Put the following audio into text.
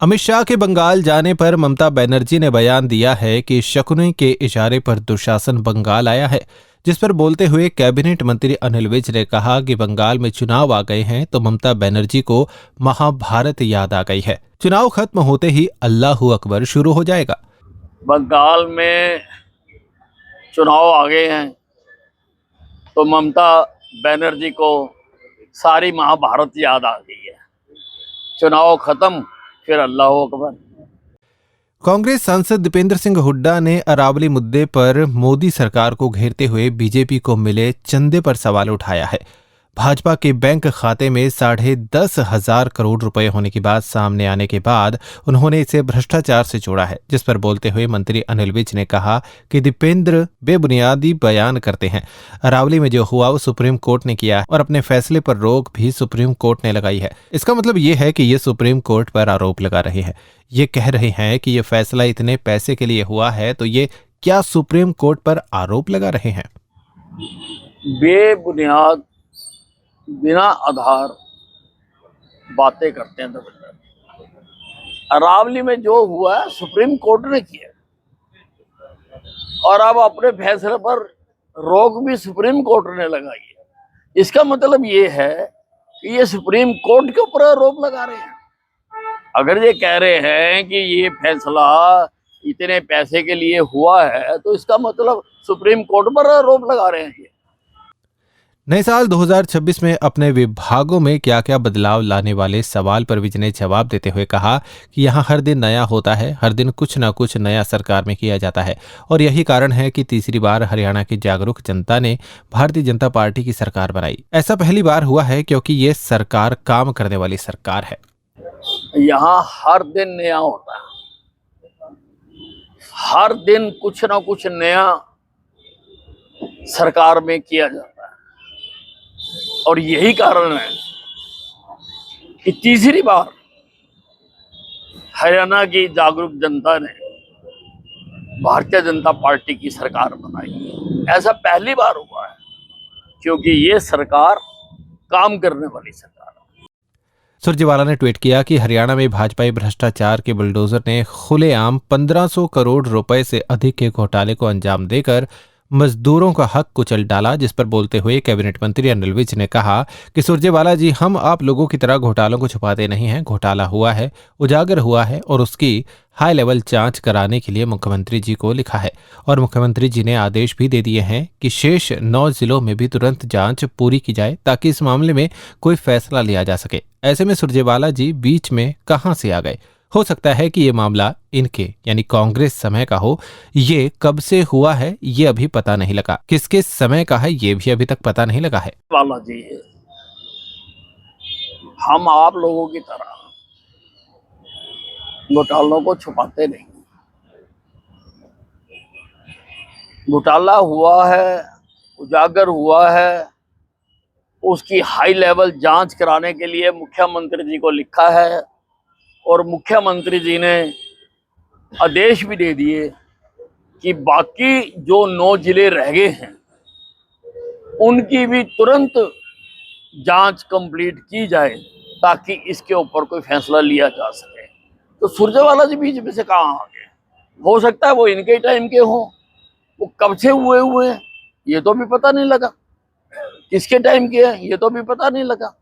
अमित शाह के बंगाल जाने पर ममता बनर्जी ने बयान दिया है कि शकुनी के इशारे पर दुशासन बंगाल आया है, जिस पर बोलते हुए कैबिनेट मंत्री अनिल विज ने कहा कि बंगाल में चुनाव आ गए हैं तो ममता बनर्जी को महाभारत याद आ गई है। चुनाव खत्म होते ही अल्लाहू अकबर शुरू हो जाएगा। बंगाल में चुनाव आ गए हैं तो ममता बनर्जी को सारी महाभारत याद आ गई है। चुनाव खत्म फिर अल्लाह अकबर। कांग्रेस सांसद दीपेंद्र सिंह हुड्डा ने अरावली मुद्दे पर मोदी सरकार को घेरते हुए बीजेपी को मिले चंदे पर सवाल उठाया है। भाजपा के बैंक खाते में 10,500 करोड़ रुपए होने की बात सामने आने के बाद उन्होंने इसे भ्रष्टाचार से जोड़ा है, जिस पर बोलते हुए मंत्री अनिल विज ने कहा कि दीपेंद्र बेबुनियादी बयान करते हैं। अरावली में जो हुआ वो सुप्रीम कोर्ट ने किया और अपने फैसले पर रोक भी सुप्रीम कोर्ट ने लगाई है। इसका मतलब ये है कि ये सुप्रीम कोर्ट पर आरोप लगा रहे हैं। ये कह रहे हैं कि ये फैसला इतने पैसे के लिए हुआ है, तो ये क्या सुप्रीम कोर्ट पर आरोप लगा रहे हैं? बेबुनियाद बिना आधार बातें करते हैं। अरावली में जो हुआ है सुप्रीम कोर्ट ने किया और अब अपने फैसले पर रोक भी सुप्रीम कोर्ट ने लगाई है। इसका मतलब ये है कि ये सुप्रीम कोर्ट के ऊपर आरोप लगा रहे हैं। अगर ये कह रहे हैं कि ये फैसला इतने पैसे के लिए हुआ है तो इसका मतलब सुप्रीम कोर्ट पर आरोप लगा रहे हैं। ये नए साल 2026 में अपने विभागों में क्या क्या बदलाव लाने वाले सवाल पर विज ने जवाब देते हुए कहा कि यहाँ हर दिन नया होता है, हर दिन कुछ न कुछ नया सरकार में किया जाता है और यही कारण है कि तीसरी बार हरियाणा की जागरूक जनता ने भारतीय जनता पार्टी की सरकार बनाई। ऐसा पहली बार हुआ है क्योंकि ये सरकार काम करने वाली सरकार है। यहाँ हर दिन नया होता है, हर दिन कुछ ना कुछ नया सरकार में किया जाता है और यही कारण है कि तीसरी बार हरियाणा की जागरूक जनता ने भारतीय जनता पार्टी की सरकार बनाई। ऐसा पहली बार हुआ है क्योंकि ये सरकार काम करने वाली सरकार है। सुरजेवाला ने ट्वीट किया कि हरियाणा में भाजपाई भ्रष्टाचार के बुलडोजर ने खुलेआम 1500 करोड़ रुपए से अधिक के घोटाले को अंजाम देकर मजदूरों का हक कुचल डाला, जिस पर बोलते हुए कैबिनेट मंत्री अनिल विज ने कहा कि सुरजेवाला जी, हम आप लोगों की तरह घोटालों को छुपाते नहीं हैं। घोटाला हुआ है, उजागर हुआ है और उसकी हाई लेवल जांच कराने के लिए मुख्यमंत्री जी को लिखा है और मुख्यमंत्री जी ने आदेश भी दे दिए हैं कि शेष 9 जिलों में भी तुरंत जांच पूरी की जाए ताकि इस मामले में कोई फैसला लिया जा सके। ऐसे में सुरजेवाला जी बीच में कहां से आ गए? हो सकता है कि ये मामला इनके यानी कांग्रेस समय का हो। ये कब से हुआ है ये अभी पता नहीं लगा, किसके समय का है ये भी अभी तक पता नहीं लगा है। वाला जी, हम आप लोगों की तरह घोटालों को छुपाते नहीं। घोटाला हुआ है, उजागर हुआ है, उसकी हाई लेवल जांच कराने के लिए मुख्यमंत्री जी को लिखा है और मुख्यमंत्री जी ने आदेश भी दे दिए कि बाकी जो 9 जिले रह गए हैं उनकी भी तुरंत जांच कंप्लीट की जाए ताकि इसके ऊपर कोई फैसला लिया जा सके। तो सुरजेवाला जी बीच में से कहाँ आ गए? हो सकता है वो इनके टाइम के हों, वो कब से हुए हैं ये तो भी पता नहीं लगा, किसके टाइम के हैं ये तो भी पता नहीं लगा।